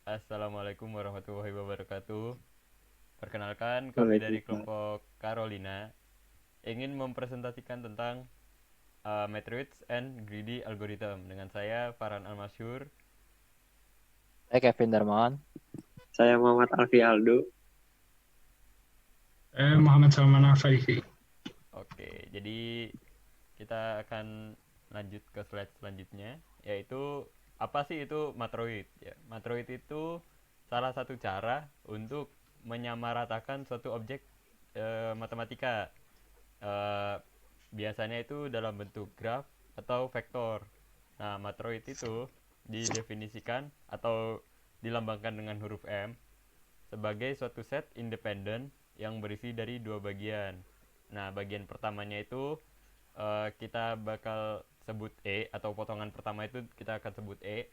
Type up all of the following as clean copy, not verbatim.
Assalamualaikum warahmatullahi wabarakatuh. Perkenalkan, kami dari Waalaikumsalam. kelompok Carolina ingin mempresentasikan tentang Matrix and Greedy Algorithm dengan saya Farhan Almasyur. Saya Kevin Darmawan. Saya Muhammad Alfi Aldo. Muhammad Salman Al-Farisi. Oke, jadi kita akan lanjut ke slide selanjutnya, yaitu apa sih itu matroid? Ya, matroid itu salah satu cara untuk menyamaratakan suatu objek matematika. Eh, Biasanya itu dalam bentuk graf atau vektor. Nah, matroid itu didefinisikan atau dilambangkan dengan huruf M sebagai suatu set independen yang berisi dari dua bagian. Nah, bagian pertamanya itu kita bakal sebut E, atau potongan pertama itu kita akan sebut E,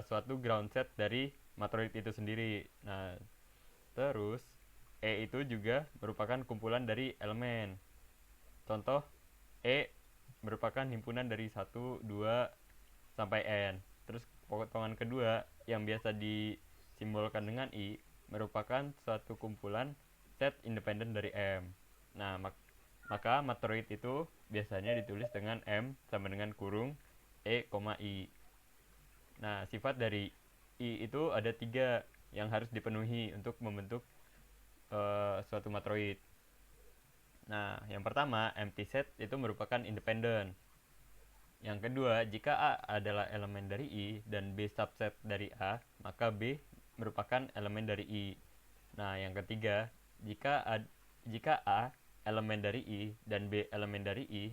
suatu ground set dari matroid itu sendiri. Nah, terus E itu juga merupakan kumpulan dari elemen. Contoh, E merupakan himpunan dari satu 2 sampai N. Terus potongan kedua yang biasa disimbolkan dengan I merupakan suatu kumpulan set independen dari M. Nah, maka matroid itu biasanya ditulis dengan M sama dengan kurung E, I. Nah, sifat dari I itu ada tiga yang harus dipenuhi untuk membentuk suatu matroid. Nah, yang pertama, empty set itu merupakan independen. Yang kedua, jika A adalah elemen dari I dan B subset dari A, maka B merupakan elemen dari I. Nah, yang ketiga, jika A elemen dari I dan B elemen dari I,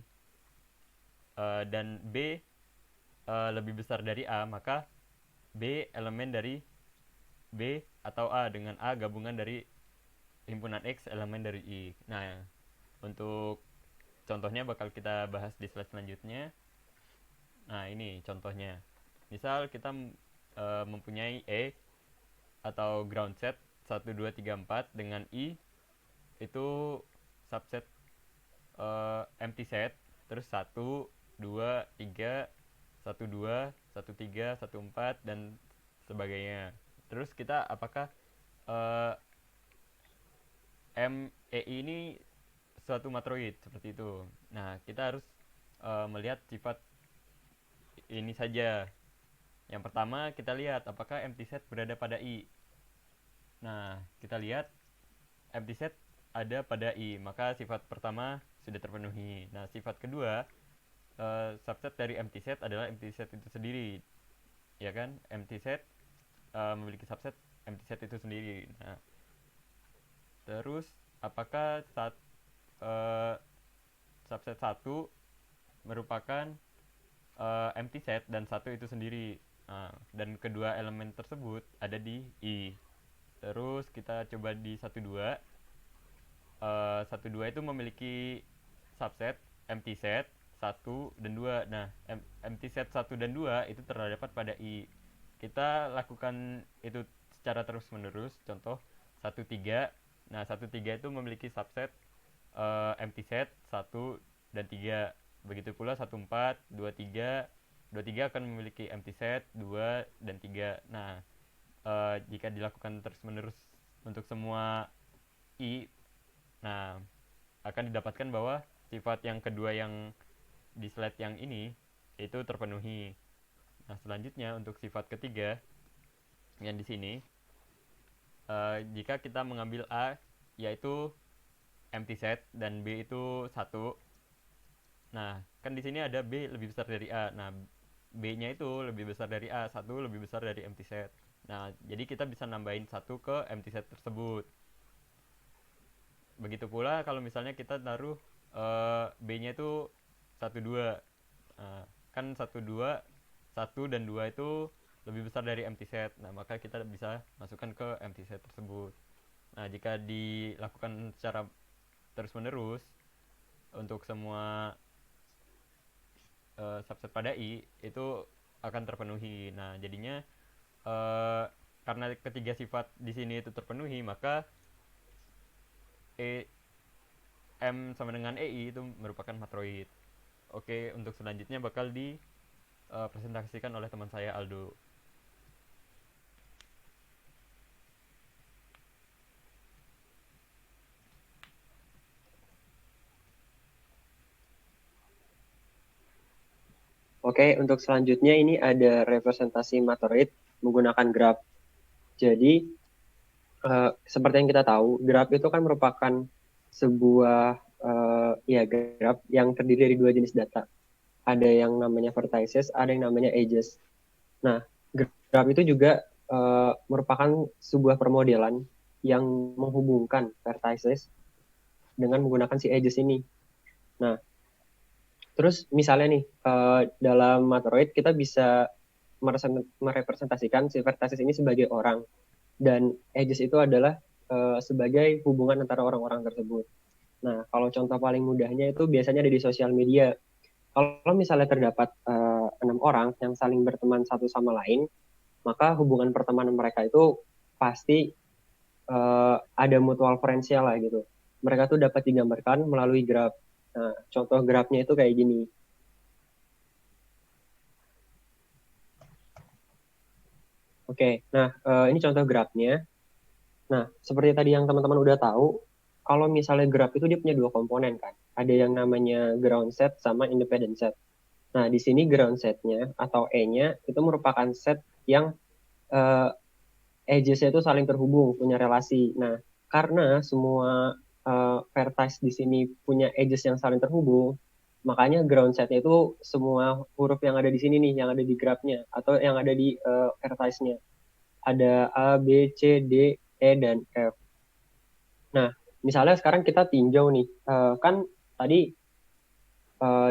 dan B lebih besar dari A, maka B elemen dari B atau A dengan A gabungan dari himpunan X elemen dari I. Nah, untuk contohnya bakal kita bahas di slide selanjutnya. Nah, ini contohnya. Misal kita mempunyai E atau ground set 1 2 3 4 dengan I itu subset empty set, terus 1 2 3 1 2 1 3 1 4 dan sebagainya. Terus kita apakah uh, MEI ini suatu matroid seperti itu. Nah, kita harus melihat sifat ini saja. Yang pertama kita lihat apakah empty set berada pada I. Nah, kita lihat empty set ada pada I, maka sifat pertama sudah terpenuhi. Nah, sifat kedua, subset dari empty set adalah empty set itu sendiri, ya kan? Empty set memiliki subset empty set itu sendiri. Nah, terus apakah uh, subset satu merupakan empty set dan satu itu sendiri. Nah, dan kedua elemen tersebut ada di I. Terus kita coba di satu dua. Satu dua itu memiliki subset empty set satu dan 2. Nah, empty set satu dan 2 itu terdapat pada I. Kita lakukan itu secara terus-menerus. Contoh satu tiga. Nah, satu tiga itu memiliki subset empty set satu dan 3. Begitu pula satu empat dua tiga. Dua tiga akan memiliki empty set 2 dan 3. Nah, jika dilakukan terus-menerus untuk semua I, nah akan didapatkan bahwa sifat yang kedua yang di slide yang ini itu terpenuhi. Nah, selanjutnya untuk sifat ketiga yang di sini, jika kita mengambil A yaitu empty set dan B itu satu. Nah, kan di sini ada B lebih besar dari A. Nah, B-nya itu lebih besar dari A, satu lebih besar dari empty set. Nah, jadi kita bisa nambahin satu ke empty set tersebut. Begitu pula kalau misalnya kita taruh B-nya itu satu dua. Nah, kan satu dua, satu dan 2 itu lebih besar dari empty set. Nah, maka kita bisa masukkan ke empty set tersebut. Nah, jika dilakukan secara terus-menerus untuk semua subset pada I itu akan terpenuhi. Nah, jadinya uh, karena ketiga sifat di sini itu terpenuhi, maka E M sama dengan EI itu merupakan matroid. Oke, untuk selanjutnya bakal dipresentasikan oleh teman saya Aldo. Oke, untuk selanjutnya ini ada representasi Matoroid menggunakan graf. Jadi, seperti yang kita tahu, graf itu kan merupakan sebuah graf yang terdiri dari dua jenis data. Ada yang namanya vertices, ada yang namanya edges. Nah, graf itu juga merupakan sebuah permodelan yang menghubungkan vertices dengan menggunakan si edges ini. Nah, terus misalnya nih, dalam Matoroid kita bisa merepresentasikan si vertices ini sebagai orang, dan edges itu adalah sebagai hubungan antara orang-orang tersebut. Nah, kalau contoh paling mudahnya itu biasanya ada di sosial media. Kalau misalnya terdapat 6 orang yang saling berteman satu sama lain, maka hubungan pertemanan mereka itu pasti ada mutual friends-nya lah gitu. Mereka tuh dapat digambarkan melalui graf. Nah, contoh grafnya itu kayak gini. Oke, nah ini contoh grafnya. Nah, seperti tadi yang teman-teman udah tahu, kalau misalnya graf itu dia punya dua komponen kan. Ada yang namanya ground set sama independent set. Nah, di sini ground setnya atau E-nya itu merupakan set yang edges-nya itu saling terhubung, punya relasi. Nah, karena semua vertex di sini punya edges yang saling terhubung, makanya ground setnya itu semua huruf yang ada di sini nih, yang ada di grafnya, atau yang ada di vertex-nya. Ada A, B, C, D, E, dan F. Nah, misalnya sekarang kita tinjau nih, kan tadi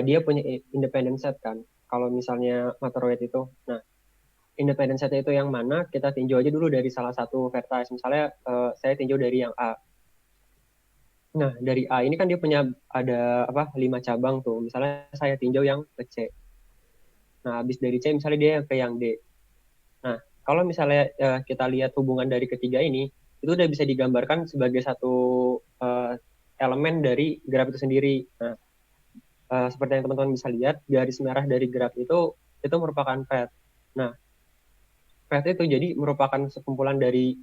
dia punya independent set kan, kalau misalnya Matoroid itu. Nah, independent set itu yang mana? Kita tinjau aja dulu dari salah satu vertex. Misalnya saya tinjau dari yang A. Nah, dari A ini kan dia punya ada 5 cabang tuh. Misalnya saya tinjau yang ke C. Nah, habis dari C misalnya dia ke yang D. Nah, kalau misalnya kita lihat hubungan dari ketiga ini, itu udah bisa digambarkan sebagai satu elemen dari graf itu sendiri. Nah, seperti yang teman-teman bisa lihat, garis merah dari graf itu merupakan path. Nah, path itu jadi merupakan sekumpulan dari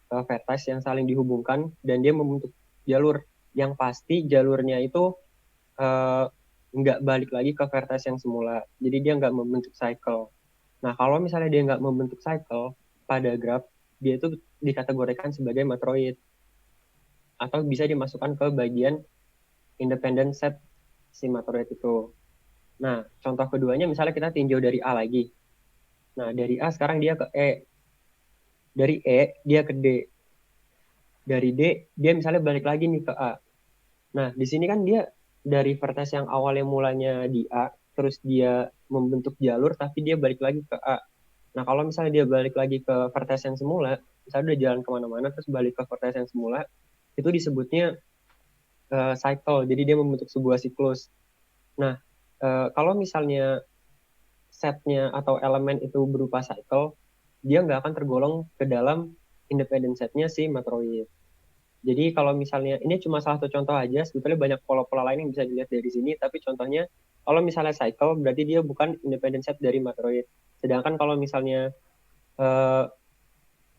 vertex yang saling dihubungkan dan dia membentuk jalur yang pasti jalurnya itu nggak balik lagi ke vertex yang semula. Jadi dia nggak membentuk cycle. Nah, kalau misalnya dia nggak membentuk cycle pada graf, dia itu dikategorikan sebagai Matoroid. Atau bisa dimasukkan ke bagian independent set si Matoroid itu. Nah, contoh keduanya misalnya kita tinjau dari A lagi. Nah, dari A sekarang dia ke E. Dari E dia ke D. Dari D dia misalnya balik lagi nih ke A. Nah, di sini kan dia dari vertex yang awalnya mulanya di A, terus dia membentuk jalur, tapi dia balik lagi ke A. Nah, kalau misalnya dia balik lagi ke vertex yang semula, misalnya udah jalan kemana-mana, terus balik ke vertex yang semula, itu disebutnya cycle, jadi dia membentuk sebuah siklus. Nah, kalau misalnya setnya atau elemen itu berupa cycle, dia nggak akan tergolong ke dalam independent setnya si Matoroid. Jadi kalau misalnya, ini cuma salah satu contoh aja, sebetulnya banyak pola-pola lain yang bisa dilihat dari sini, tapi contohnya, kalau misalnya cycle, berarti dia bukan independent set dari Matoroid. Sedangkan kalau misalnya,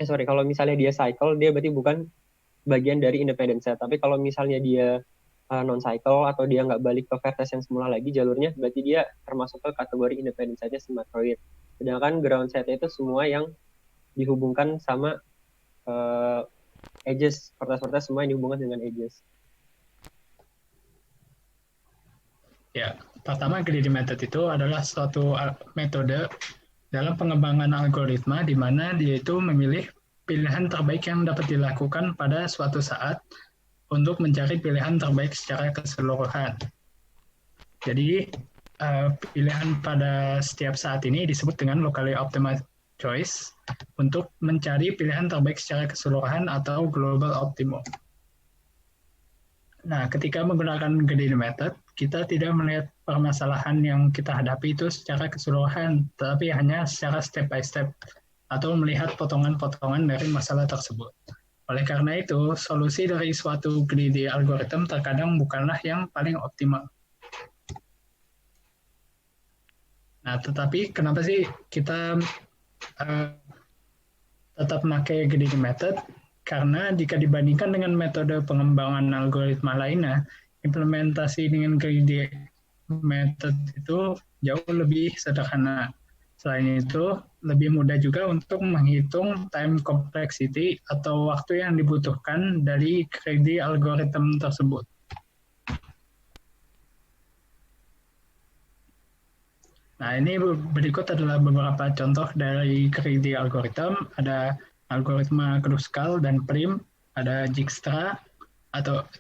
kalau misalnya dia cycle, dia berarti bukan bagian dari independent set. Tapi kalau misalnya dia non-cycle, atau dia nggak balik ke vertex yang semula lagi jalurnya, berarti dia termasuk ke kategori independent setnya si Matoroid. Sedangkan ground setnya itu semua yang dihubungkan sama edges, vertex-vertex semua yang dihubungkan dengan edges. Ya, pertama greedy method itu adalah suatu metode dalam pengembangan algoritma di mana dia itu memilih pilihan terbaik yang dapat dilakukan pada suatu saat untuk mencari pilihan terbaik secara keseluruhan. Jadi pilihan pada setiap saat ini disebut dengan locally optimized choice untuk mencari pilihan terbaik secara keseluruhan atau global optimum. Nah, ketika menggunakan greedy method, kita tidak melihat permasalahan yang kita hadapi itu secara keseluruhan, tetapi hanya secara step by step, atau melihat potongan-potongan dari masalah tersebut. Oleh karena itu, solusi dari suatu greedy algorithm terkadang bukanlah yang paling optimal. Nah, tetapi kenapa sih kita tetap memakai greedy method? Karena jika dibandingkan dengan metode pengembangan algoritma lainnya, implementasi dengan greedy method itu jauh lebih sederhana. Selain itu, lebih mudah juga untuk menghitung time complexity atau waktu yang dibutuhkan dari greedy algorithm tersebut. Nah, ini berikut adalah beberapa contoh dari greedy algorithm. Ada algoritma Kruskal dan Prim, ada Dijkstra,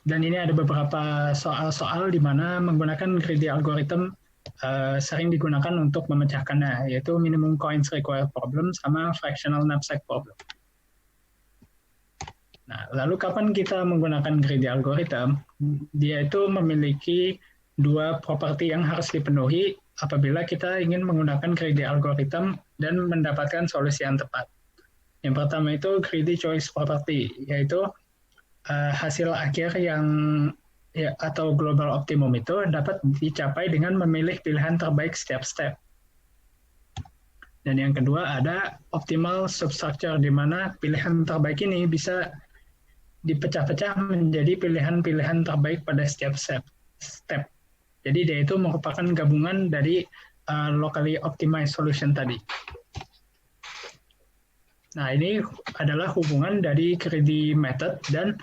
dan ini ada beberapa soal-soal di mana menggunakan greedy algorithm sering digunakan untuk memecahkannya, yaitu minimum coins required problem sama fractional knapsack problem. Nah, lalu kapan kita menggunakan greedy algorithm? Dia itu memiliki dua properti yang harus dipenuhi apabila kita ingin menggunakan greedy algorithm dan mendapatkan solusi yang tepat. Yang pertama itu greedy choice property, yaitu hasil akhir yang atau global optimum itu dapat dicapai dengan memilih pilihan terbaik setiap step. Dan yang kedua ada optimal substructure, di mana pilihan terbaik ini bisa dipecah-pecah menjadi pilihan-pilihan terbaik pada setiap step. Jadi dia itu merupakan gabungan dari locally optimized solution tadi. Nah, ini adalah hubungan dari greedy method dan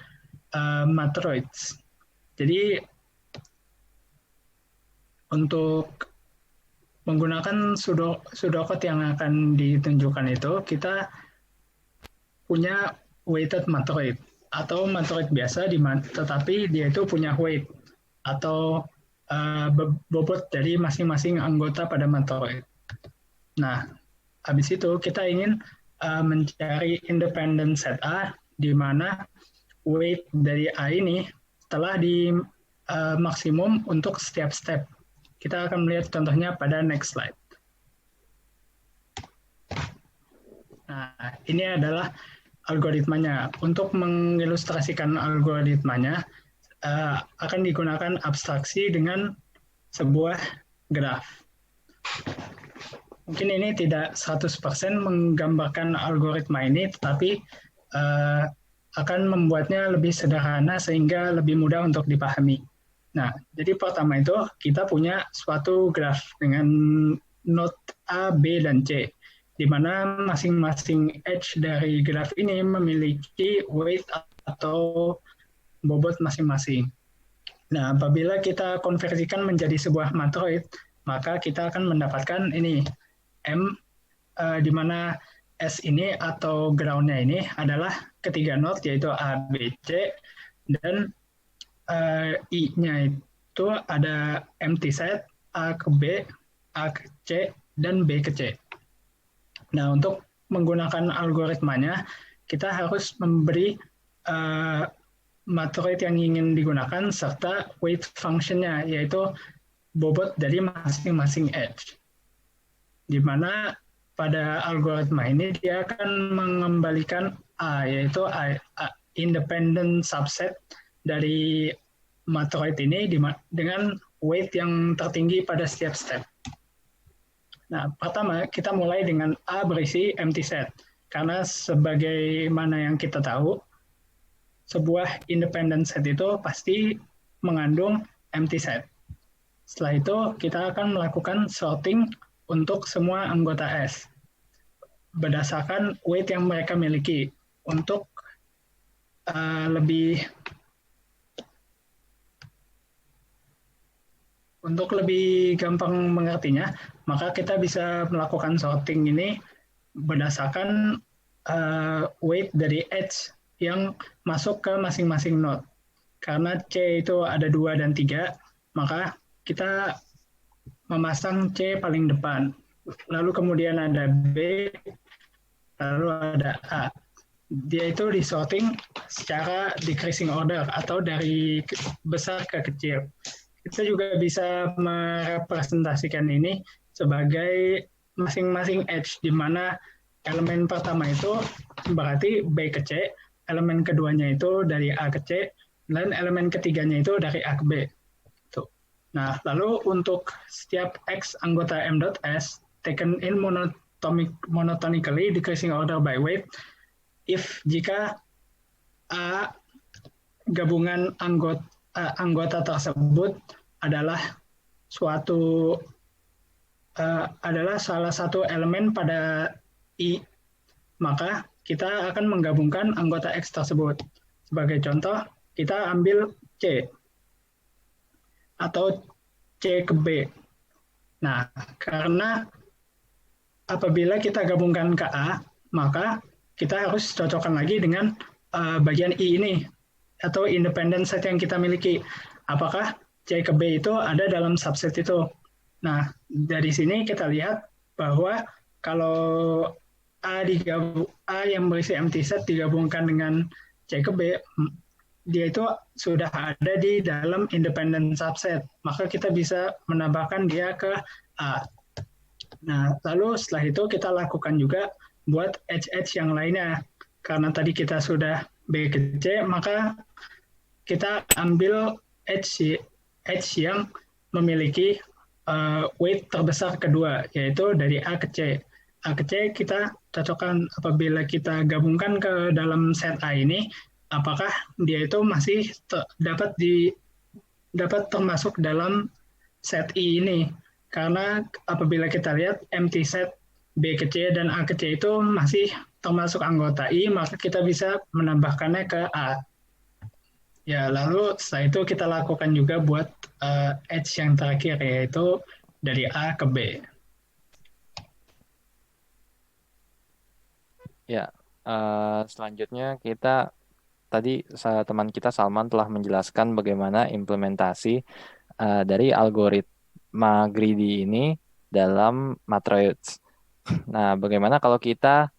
matroids. Jadi untuk menggunakan pseudocode yang akan ditunjukkan itu, kita punya weighted matroid atau matroid biasa, tetapi dia itu punya weight atau bobot dari masing-masing anggota pada matroid. Nah, habis itu kita ingin mencari independent set A, di mana weight dari A ini telah di maksimum untuk setiap step. Kita akan melihat contohnya pada next slide. Nah, ini adalah algoritmanya. Untuk mengilustrasikan algoritmanya, akan digunakan abstraksi dengan sebuah graf. Mungkin ini tidak 100% menggambarkan algoritma ini, tetapi akan membuatnya lebih sederhana sehingga lebih mudah untuk dipahami. Nah, jadi pertama itu kita punya suatu graf dengan node A, B, dan C, di mana masing-masing edge dari graf ini memiliki weight atau bobot masing-masing. Nah, apabila kita konversikan menjadi sebuah matroid, maka kita akan mendapatkan ini M, di mana S ini atau ground-nya ini adalah ketiga node, yaitu A, B, C, dan I-nya itu ada empty set, A ke B, A ke C, dan B ke C. Nah, untuk menggunakan algoritmanya, kita harus memberi matroid yang ingin digunakan serta weight function-nya, yaitu bobot dari masing-masing edge. Di mana pada algoritma ini dia akan mengembalikan A, yaitu independent subset dari matroid ini dengan weight yang tertinggi pada setiap step. Nah, pertama kita mulai dengan A berisi empty set, karena sebagaimana yang kita tahu, sebuah independent set itu pasti mengandung empty set. Setelah itu kita akan melakukan sorting untuk semua anggota S berdasarkan weight yang mereka miliki. Untuk lebih gampang mengertinya, maka kita bisa melakukan sorting ini berdasarkan weight dari edge yang masuk ke masing-masing node. Karena C itu ada 2 dan 3, maka kita memasang C paling depan. Lalu kemudian ada B, lalu ada A. Dia itu disorting secara decreasing order atau dari besar ke kecil. Kita juga bisa merepresentasikan ini sebagai masing-masing edge, di mana elemen pertama itu berarti B ke C, elemen keduanya itu dari A ke C, dan elemen ketiganya itu dari A ke B. Nah, lalu untuk setiap X anggota M.S taken in monotonically decreasing order by weight, jika A gabungan anggota tersebut adalah suatu adalah salah satu elemen pada I, maka kita akan menggabungkan anggota X tersebut. Sebagai contoh, kita ambil C atau C ke B. Nah, karena apabila kita gabungkan ke A, maka kita harus cocokkan lagi dengan bagian I ini, atau independent set yang kita miliki. Apakah C ke B itu ada dalam subset itu? Nah, dari sini kita lihat bahwa kalau A yang berisi empty set digabungkan dengan C ke B, dia itu sudah ada di dalam independent subset. Maka kita bisa menambahkan dia ke A. Nah, lalu setelah itu kita lakukan juga buat edge-edge yang lainnya. Karena tadi kita sudah B ke C, maka kita ambil edge yang memiliki weight terbesar kedua, yaitu dari A ke C. A ke C kita cocokkan apabila kita gabungkan ke dalam set A ini, apakah dia itu masih dapat termasuk dalam set I ini. Karena apabila kita lihat empty set B ke C dan A ke C itu masih termasuk anggota I, maka kita bisa menambahkannya ke A. Ya, lalu setelah itu kita lakukan juga buat edge yang terakhir, yaitu dari A ke B. Ya, selanjutnya kita tadi teman kita Salman telah menjelaskan bagaimana implementasi dari algoritma greedy ini dalam matroids. Nah, bagaimana kalau kita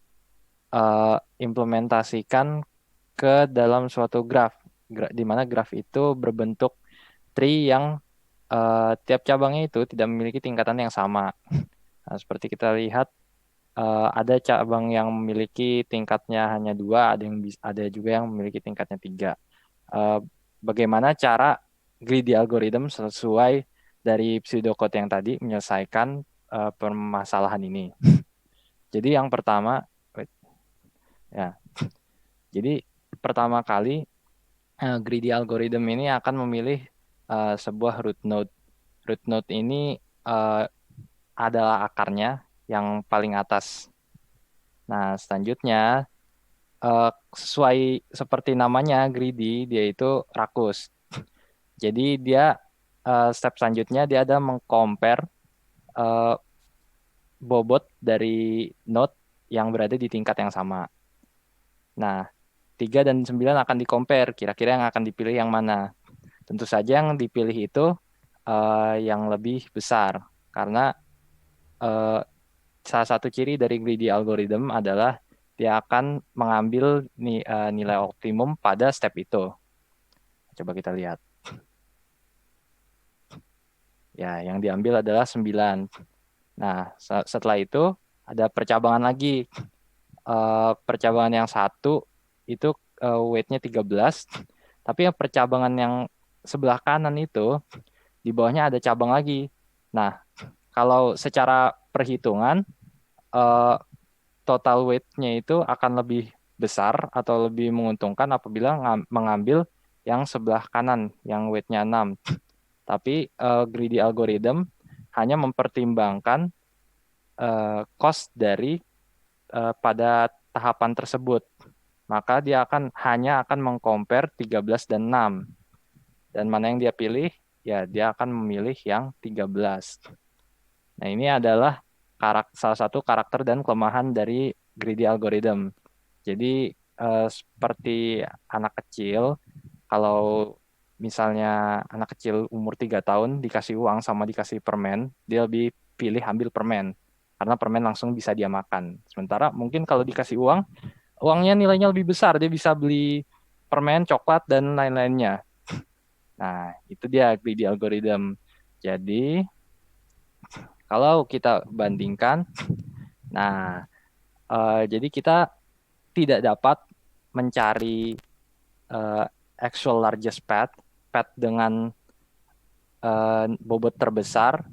implementasikan ke dalam suatu graf, di mana graf itu berbentuk tree yang tiap cabangnya itu tidak memiliki tingkatan yang sama. Nah, seperti kita lihat ada cabang yang memiliki tingkatnya hanya 2, ada juga yang memiliki tingkatnya 3. Bagaimana cara greedy algorithm sesuai dari pseudocode yang tadi menyelesaikan permasalahan ini. Jadi yang pertama, jadi pertama kali greedy algorithm ini akan memilih sebuah root node. Root node ini adalah akarnya yang paling atas. Nah, selanjutnya sesuai seperti namanya greedy, dia itu rakus. Jadi dia step selanjutnya dia ada mengcompare bobot dari node yang berada di tingkat yang sama. Nah, 3 dan 9 akan di-compare, kira-kira yang akan dipilih yang mana. Tentu saja yang dipilih itu yang lebih besar, karena salah satu ciri dari greedy algorithm adalah dia akan mengambil nilai optimum pada step itu. Coba kita lihat. Ya, yang diambil adalah 9. Nah, setelah itu ada percabangan lagi. Percabangan yang satu itu weight-nya 13. Tapi yang percabangan yang sebelah kanan itu, di bawahnya ada cabang lagi. Nah, kalau secara perhitungan, total weight-nya itu akan lebih besar atau lebih menguntungkan apabila mengambil yang sebelah kanan, yang weight-nya 6. Tapi greedy algorithm hanya mempertimbangkan cost dari pada tahapan tersebut. Maka dia hanya akan mengcompare 13 dan 6. Dan mana yang dia pilih, ya dia akan memilih yang 13. Nah, ini adalah salah satu karakter dan kelemahan dari greedy algorithm. Jadi seperti anak kecil, kalau misalnya anak kecil umur 3 tahun dikasih uang sama dikasih permen, dia lebih pilih ambil permen. Karena permen langsung bisa dia makan. Sementara mungkin kalau dikasih uang, uangnya nilainya lebih besar. Dia bisa beli permen, coklat, dan lain-lainnya. Nah, itu dia greedy algorithm. Jadi, kalau kita bandingkan, nah, jadi kita tidak dapat mencari actual largest path dengan bobot terbesar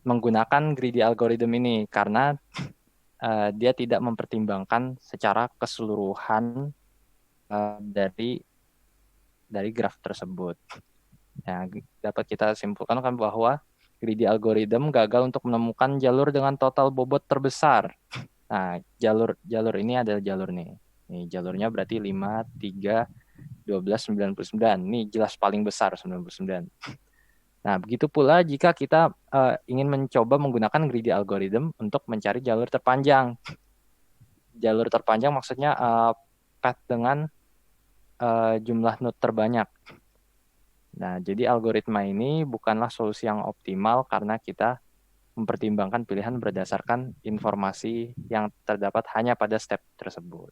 menggunakan greedy algorithm ini karena dia tidak mempertimbangkan secara keseluruhan dari graf tersebut. Nah, dapat kita simpulkan kan bahwa greedy algorithm gagal untuk menemukan jalur dengan total bobot terbesar. Nah, jalur ini adalah jalur nih. Nih, jalurnya berarti 5, 3, 12, 99. Ini jelas paling besar 99. Nah, begitu pula jika kita ingin mencoba menggunakan greedy algorithm untuk mencari jalur terpanjang. Jalur terpanjang maksudnya path dengan jumlah node terbanyak. Nah, jadi algoritma ini bukanlah solusi yang optimal karena kita mempertimbangkan pilihan berdasarkan informasi yang terdapat hanya pada step tersebut.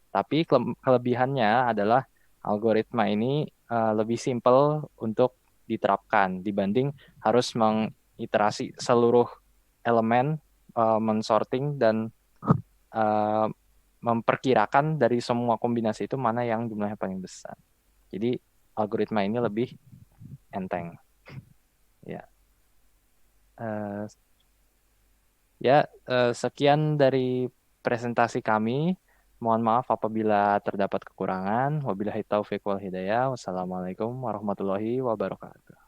Tapi kelebihannya adalah algoritma ini lebih simpel untuk diterapkan dibanding harus mengiterasi seluruh elemen, mensorting dan memperkirakan dari semua kombinasi itu mana yang jumlahnya paling besar. Jadi algoritma ini lebih enteng. Ya. Sekian dari presentasi kami. Mohon maaf apabila terdapat kekurangan. Wabillahi taufiq wal hidayah. Wassalamualaikum warahmatullahi wabarakatuh.